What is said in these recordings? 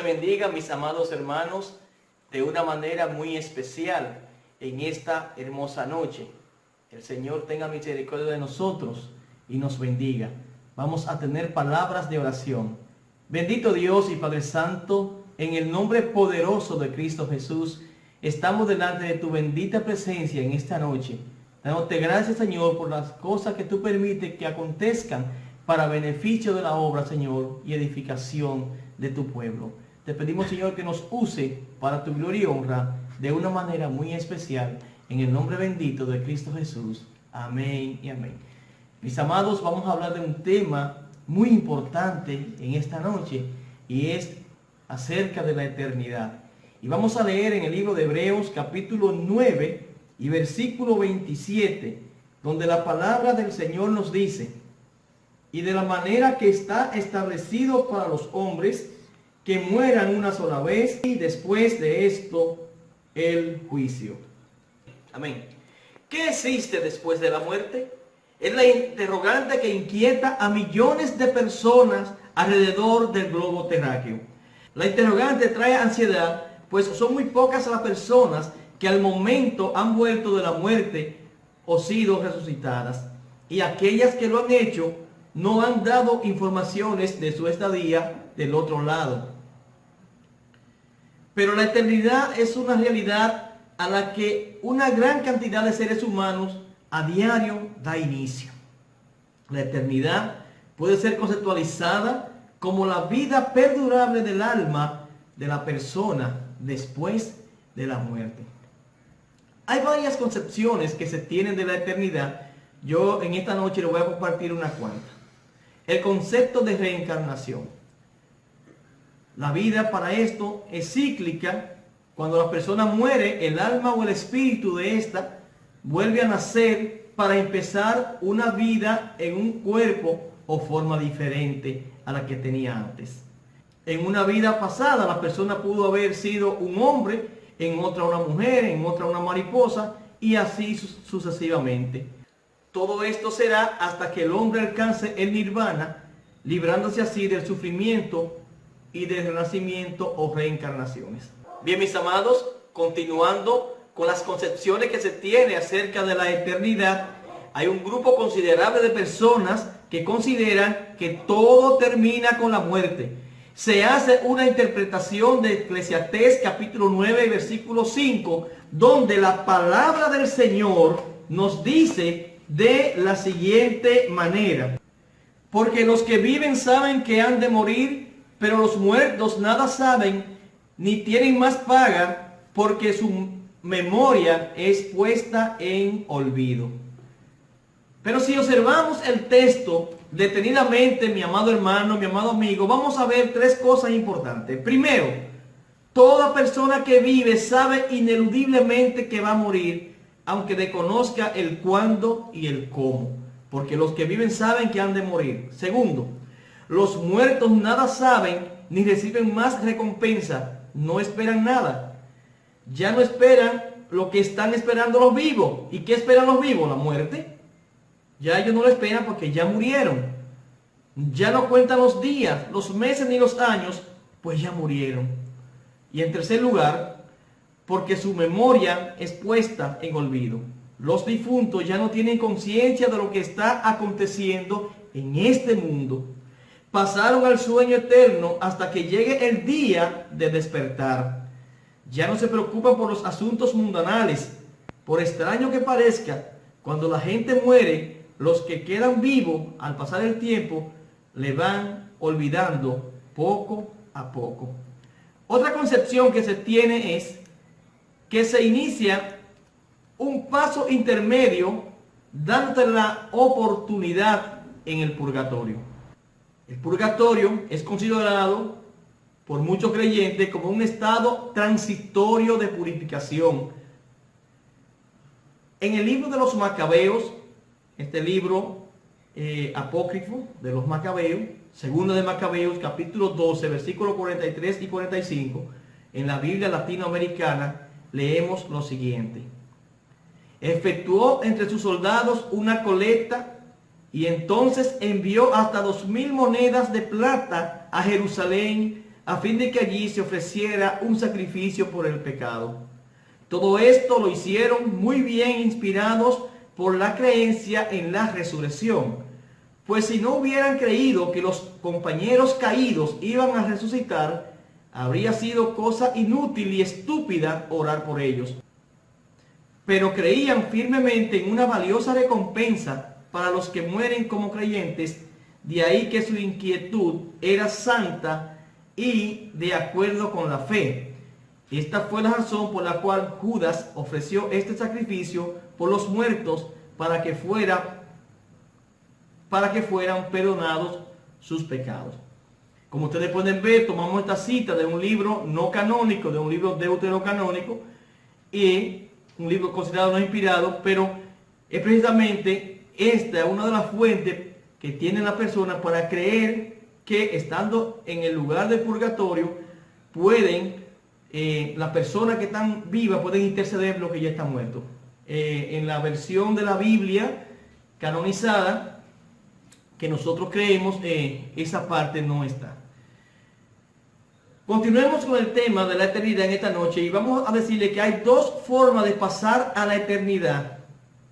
bendiga, mis amados hermanos, de una manera muy especial en esta hermosa noche. El Señor tenga misericordia de nosotros y nos bendiga. Vamos a tener palabras de oración. Bendito Dios y Padre Santo, en el nombre poderoso de Cristo Jesús, estamos delante de tu bendita presencia en esta noche. Dándote gracias, Señor, por las cosas que tú permites que acontezcan para beneficio de la obra, Señor, y edificación de tu pueblo. Te pedimos, Señor, que nos use para tu gloria y honra de una manera muy especial, en el nombre bendito de Cristo Jesús. Amén y amén. Mis amados, vamos a hablar de un tema muy importante en esta noche, y es acerca de la eternidad. Y vamos a leer en el libro de Hebreos capítulo 9 y versículo 27, donde la palabra del Señor nos dice: y de la manera que está establecido para los hombres, que mueran una sola vez, y después de esto el juicio. Amén. ¿Qué existe después de la muerte? Es la interrogante que inquieta a millones de personas alrededor del globo terráqueo. La interrogante trae ansiedad, pues son muy pocas las personas que al momento han vuelto de la muerte o sido resucitadas. Y aquellas que lo han hecho no han dado informaciones de su estadía del otro lado. Pero la eternidad es una realidad a la que una gran cantidad de seres humanos a diario da inicio. La eternidad puede ser conceptualizada como la vida perdurable del alma de la persona después de la muerte. Hay varias concepciones que se tienen de la eternidad. Yo en esta noche les voy a compartir unas cuantas. El concepto de reencarnación. La vida para esto es cíclica. Cuando la persona muere, el alma o el espíritu de ésta vuelve a nacer para empezar una vida en un cuerpo o forma diferente a la que tenía antes. En una vida pasada la persona pudo haber sido un hombre, en otra una mujer, en otra una mariposa, y así sucesivamente. Todo esto será hasta que el hombre alcance el nirvana, librándose así del sufrimiento y del renacimiento o reencarnaciones. Bien, mis amados, continuando con las concepciones que se tiene acerca de la eternidad, hay un grupo considerable de personas que consideran que todo termina con la muerte. Se hace una interpretación de Eclesiastés capítulo 9 versículo 5, donde la palabra del Señor nos dice de la siguiente manera: porque los que viven saben que han de morir, pero los muertos nada saben, ni tienen más paga, porque su memoria es puesta en olvido. Pero si observamos el texto detenidamente, mi amado hermano, mi amado amigo, vamos a ver tres cosas importantes. Primero, toda persona que vive sabe ineludiblemente que va a morir, aunque desconozca el cuándo y el cómo, porque los que viven saben que han de morir. Segundo, los muertos nada saben ni reciben más recompensa, no esperan nada. Ya no esperan lo que están esperando los vivos. ¿Y qué esperan los vivos? La muerte. Ya ellos no lo esperan porque ya murieron. Ya no cuentan los días, los meses ni los años, pues ya murieron. Y en tercer lugar, porque su memoria es puesta en olvido. Los difuntos ya no tienen conciencia de lo que está aconteciendo en este mundo. Pasaron al sueño eterno hasta que llegue el día de despertar. Ya no se preocupan por los asuntos mundanales. Por extraño que parezca, cuando la gente muere, los que quedan vivos al pasar el tiempo le van olvidando poco a poco. Otra concepción que se tiene es que se inicia un paso intermedio dándote la oportunidad en el purgatorio. El purgatorio es considerado por muchos creyentes como un estado transitorio de purificación. En el libro de los Macabeos, este libro apócrifo de los Macabeos, segundo de Macabeos, capítulo 12, versículos 43 y 45, en la Biblia latinoamericana, leemos lo siguiente: efectuó entre sus soldados una colecta y entonces envió hasta 2000 monedas de plata a Jerusalén a fin de que allí se ofreciera un sacrificio por el pecado. Todo esto lo hicieron muy bien inspirados por la creencia en la resurrección. Pues si no hubieran creído que los compañeros caídos iban a resucitar, habría sido cosa inútil y estúpida orar por ellos. Pero creían firmemente en una valiosa recompensa para los que mueren como creyentes, de ahí que su inquietud era santa y de acuerdo con la fe. Esta fue la razón por la cual Judas ofreció este sacrificio por los muertos para que fueran perdonados sus pecados. Como ustedes pueden ver, tomamos esta cita de un libro no canónico, de un libro deuterocanónico, y un libro considerado no inspirado, pero es precisamente esta una de las fuentes que tiene la persona para creer que estando en el lugar del purgatorio las personas que están vivas pueden interceder los que ya están muertos. En la versión de la Biblia canonizada que nosotros creemos, esa parte no está. Continuemos con el tema de la eternidad en esta noche y vamos a decirle que hay dos formas de pasar a la eternidad.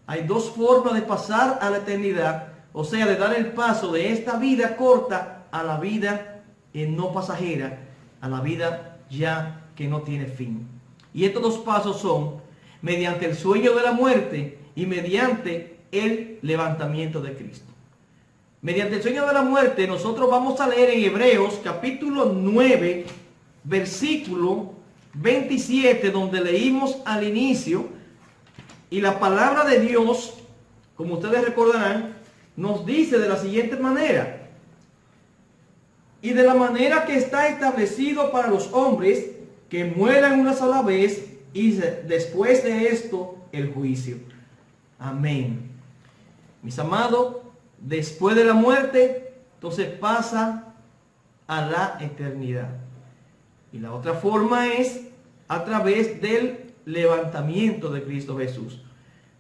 Hay dos formas de pasar a la eternidad, o sea, de dar el paso de esta vida corta a la vida no pasajera, a la vida ya que no tiene fin. Y estos dos pasos son mediante el sueño de la muerte y mediante el levantamiento de Cristo. Mediante el sueño de la muerte, nosotros vamos a leer en Hebreos capítulo 9, versículo 27, donde leímos al inicio, y la palabra de Dios, como ustedes recordarán, nos dice de la siguiente manera: y de la manera que está establecido para los hombres que mueran una sola vez, y después de esto el juicio. Amén. Mis amados, después de la muerte, entonces pasa a la eternidad. Y la otra forma es a través del levantamiento de Cristo Jesús.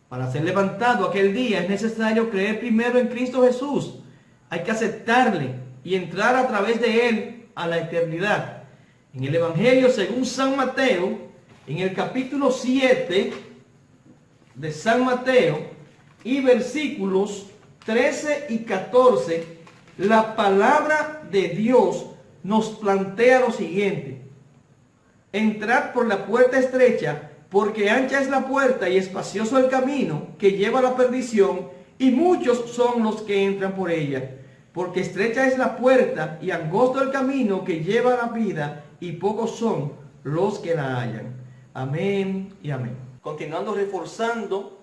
Para ser levantado aquel día es necesario creer primero en Cristo Jesús. Hay que aceptarle y entrar a través de él a la eternidad. En el Evangelio según San Mateo, en el capítulo 7 de San Mateo y versículos 13 y 14, la palabra de Dios nos plantea lo siguiente: entrad por la puerta estrecha, porque ancha es la puerta y espacioso el camino que lleva a la perdición, y muchos son los que entran por ella. Porque estrecha es la puerta y angosto el camino que lleva a la vida, y pocos son los que la hallan. Amén y amén. Continuando reforzando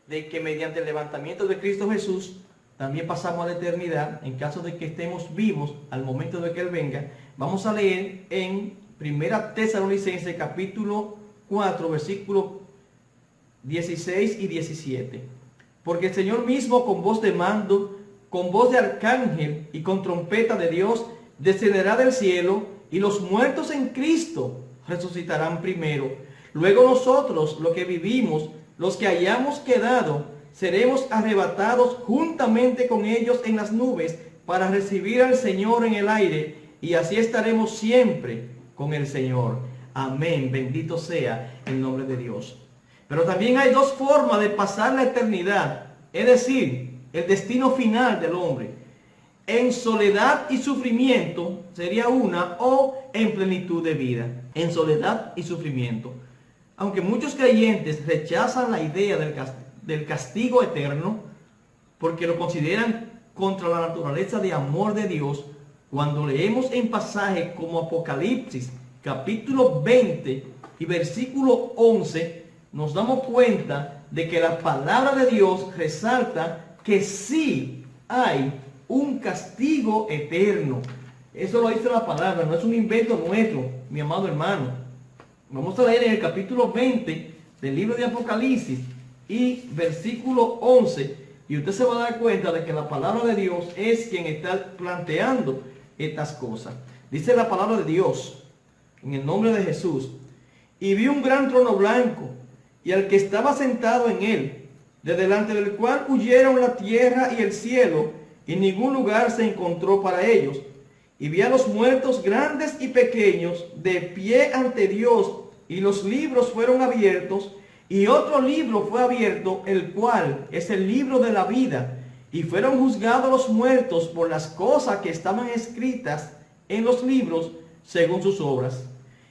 de que mediante el levantamiento de Cristo Jesús también pasamos a la eternidad, en caso de que estemos vivos al momento de que Él venga, vamos a leer en Primera Tesalonicenses capítulo 4, versículos 16 y 17. Porque el Señor mismo con voz de mando, con voz de arcángel y con trompeta de Dios, descenderá del cielo, y los muertos en Cristo resucitarán primero. Luego nosotros, los que vivimos, los que hayamos quedado, seremos arrebatados juntamente con ellos en las nubes para recibir al Señor en el aire, y así estaremos siempre con el Señor. Amén. Bendito sea el nombre de Dios. Pero también hay dos formas de pasar la eternidad, es decir, el destino final del hombre. En soledad y sufrimiento sería una, o en plenitud de vida. En soledad y sufrimiento. Aunque muchos creyentes rechazan la idea del castigo eterno, porque lo consideran contra la naturaleza de amor de Dios, cuando leemos en pasajes como Apocalipsis, capítulo 20 y versículo 11, nos damos cuenta de que la palabra de Dios resalta que sí hay un castigo eterno. Eso lo dice la palabra, no es un invento nuestro, mi amado hermano. Vamos a leer en el capítulo 20 del libro de Apocalipsis y versículo 11, y usted se va a dar cuenta de que la palabra de Dios es quien está planteando estas cosas. Dice la palabra de Dios, en el nombre de Jesús: y vi un gran trono blanco, y al que estaba sentado en él, de delante del cual huyeron la tierra y el cielo, y ningún lugar se encontró para ellos. Y vi a los muertos grandes y pequeños de pie ante Dios, y los libros fueron abiertos, y otro libro fue abierto, el cual es el libro de la vida. Y fueron juzgados los muertos por las cosas que estaban escritas en los libros según sus obras.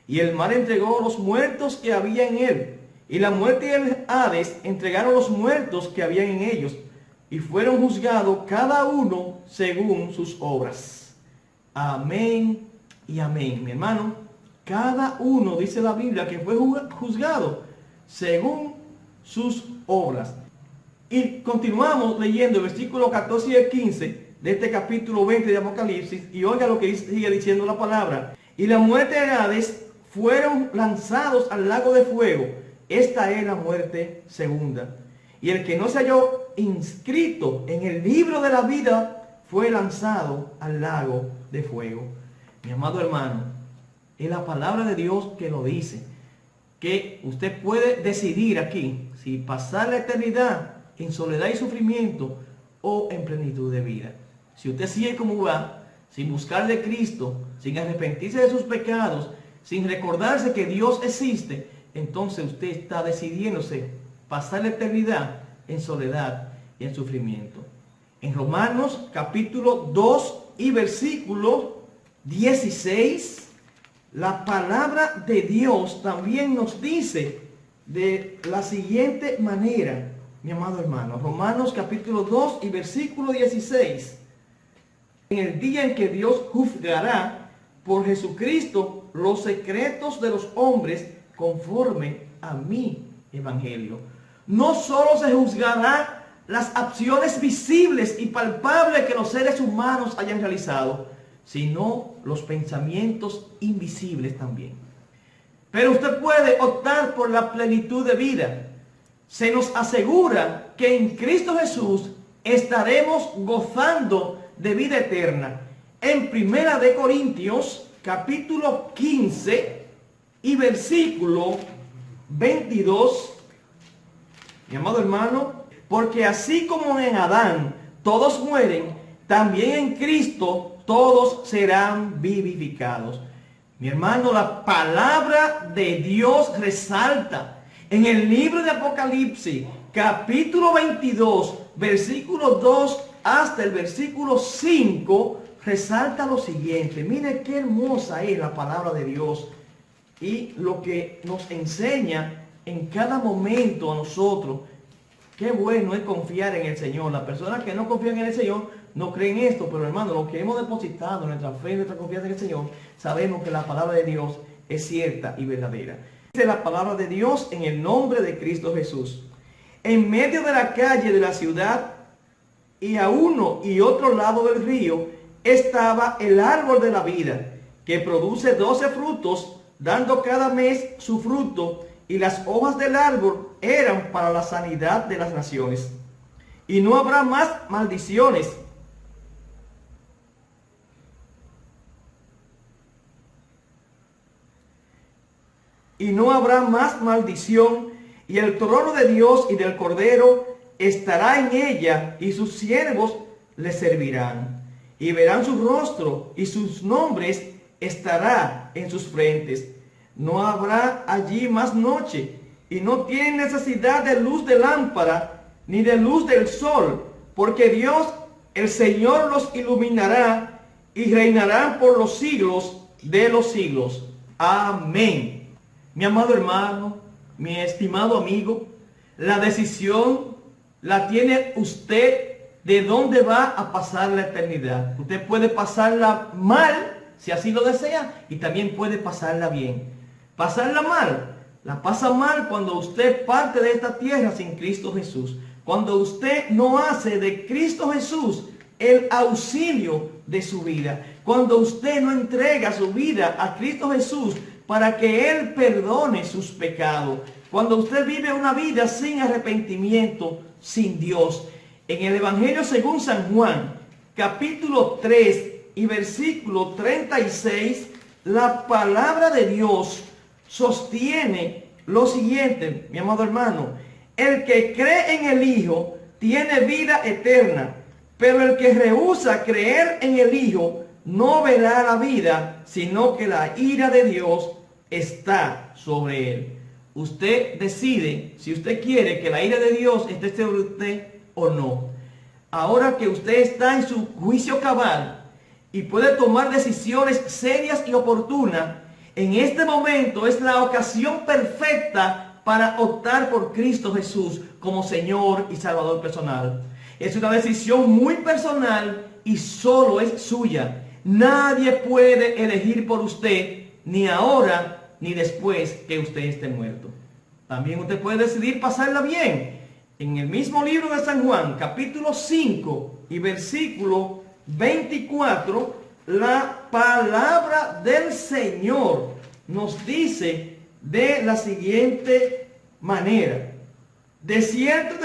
Y el mar entregó los muertos que había en él, y la muerte y el Hades entregaron los muertos que habían en ellos, y fueron juzgados cada uno según sus obras. Amén y amén. Mi hermano, cada uno, dice la Biblia, que fue juzgado según sus obras. Y continuamos leyendo el versículo 14 y el 15 de este capítulo 20 de Apocalipsis, y oiga lo que sigue diciendo la palabra. Y la muerte de Hades fueron lanzados al lago de fuego. Esta es la muerte segunda. Y el que no se halló inscrito en el libro de la vida fue lanzado al lago de fuego. Mi amado hermano, es la palabra de Dios que lo dice, que usted puede decidir aquí si pasar la eternidad en soledad y sufrimiento o en plenitud de vida. Si usted sigue como va, sin buscar de Cristo, sin arrepentirse de sus pecados, sin recordarse que Dios existe, entonces usted está decidiéndose pasar la eternidad en soledad y en sufrimiento. En Romanos capítulo 2 y versículo 16, la palabra de Dios también nos dice de la siguiente manera, mi amado hermano. Romanos capítulo 2 y versículo 16. En el día en que Dios juzgará por Jesucristo los secretos de los hombres conforme a mi evangelio. No solo se juzgará las acciones visibles y palpables que los seres humanos hayan realizado, sino los pensamientos invisibles también. Pero usted puede optar por la plenitud de vida. Se nos asegura que en Cristo Jesús estaremos gozando de vida eterna. En Primera de Corintios, capítulo 15 y versículo 22, mi amado hermano, porque así como en Adán todos mueren, también en Cristo todos serán vivificados. Mi hermano, la palabra de Dios resalta en el libro de Apocalipsis, capítulo 22, versículo 2 hasta el versículo 5, resalta lo siguiente. Mire qué hermosa es la palabra de Dios y lo que nos enseña en cada momento a nosotros. Qué bueno es confiar en el Señor. Las personas que no confían en el Señor no creen esto, pero hermano, los que hemos depositado nuestra fe y nuestra confianza en el Señor, sabemos que la palabra de Dios es cierta y verdadera. Dice la palabra de Dios en el nombre de Cristo Jesús. En medio de la calle de la ciudad y a uno y otro lado del río estaba el árbol de la vida, que produce 12 frutos, dando cada mes su fruto, y las hojas del árbol eran para la sanidad de las naciones. Y no habrá más maldiciones. Y no habrá más maldición, y el trono de Dios y del Cordero estará en ella, y sus siervos le servirán. Y verán su rostro, y sus nombres estará en sus frentes. No habrá allí más noche, y no tienen necesidad de luz de lámpara, ni de luz del sol, porque Dios, el Señor, los iluminará, y reinarán por los siglos de los siglos. Amén. Mi amado hermano, mi estimado amigo, la decisión la tiene usted de dónde va a pasar la eternidad. Usted puede pasarla mal, si así lo desea, y también puede pasarla bien. Pasarla mal, la pasa mal cuando usted parte de esta tierra sin Cristo Jesús. Cuando usted no hace de Cristo Jesús el auxilio de su vida. Cuando usted no entrega su vida a Cristo Jesús para que Él perdone sus pecados. Cuando usted vive una vida sin arrepentimiento, sin Dios. En el Evangelio según San Juan, capítulo 3 y versículo 36, la palabra de Dios sostiene lo siguiente, mi amado hermano. El que cree en el Hijo tiene vida eterna, pero el que rehúsa creer en el Hijo no verá la vida, sino que la ira de Dios está sobre él. Usted decide si usted quiere que la ira de Dios esté sobre usted o no. Ahora que usted está en su juicio cabal y puede tomar decisiones serias y oportunas, en este momento es la ocasión perfecta para optar por Cristo Jesús como Señor y Salvador personal. Es una decisión muy personal y solo es suya. Nadie puede elegir por usted, ni ahora ni después que usted esté muerto. También usted puede decidir pasarla bien. En el mismo libro de San Juan, capítulo 5 y versículo 24, la palabra del Señor nos dice de la siguiente manera: de cierto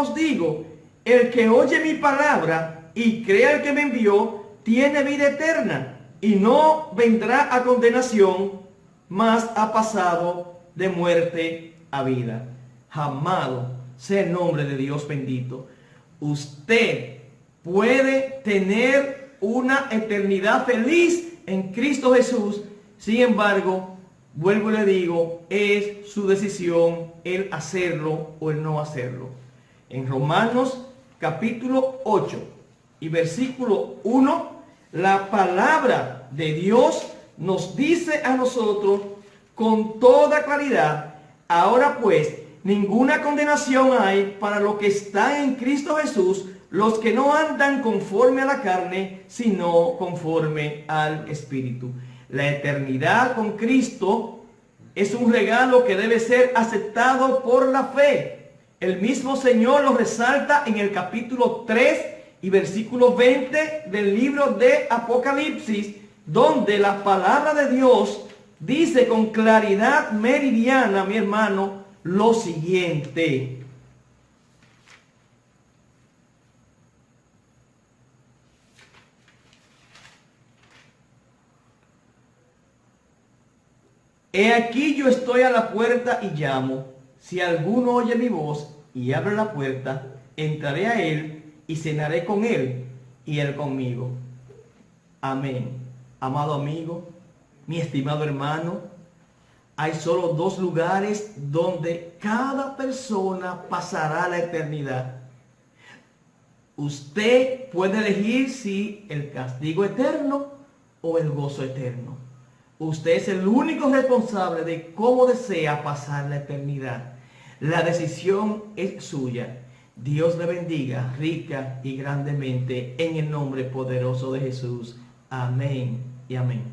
os digo, el que oye mi palabra y crea al que me envió, tiene vida eterna, y no vendrá a condenación, mas ha pasado de muerte a vida. Amado sea el nombre de Dios bendito. Usted puede tener una eternidad feliz en Cristo Jesús. Sin embargo, vuelvo y le digo, es su decisión el hacerlo o el no hacerlo. En Romanos capítulo 8 y versículo 1, la palabra de Dios nos dice a nosotros con toda claridad: ahora pues, ninguna condenación hay para los que están en Cristo Jesús, los que no andan conforme a la carne, sino conforme al Espíritu. La eternidad con Cristo es un regalo que debe ser aceptado por la fe. El mismo Señor lo resalta en el capítulo 3 y versículo 20 del libro de Apocalipsis, donde la palabra de Dios dice con claridad meridiana, mi hermano, lo siguiente: he aquí yo estoy a la puerta y llamo. Si alguno oye mi voz y abre la puerta, entraré a él y cenaré con él y él conmigo. Amén. Amado amigo, mi estimado hermano, hay solo dos lugares donde cada persona pasará la eternidad. Usted puede elegir si el castigo eterno o el gozo eterno. Usted es el único responsable de cómo desea pasar la eternidad. La decisión es suya. Dios le bendiga rica y grandemente en el nombre poderoso de Jesús. Amén y amén.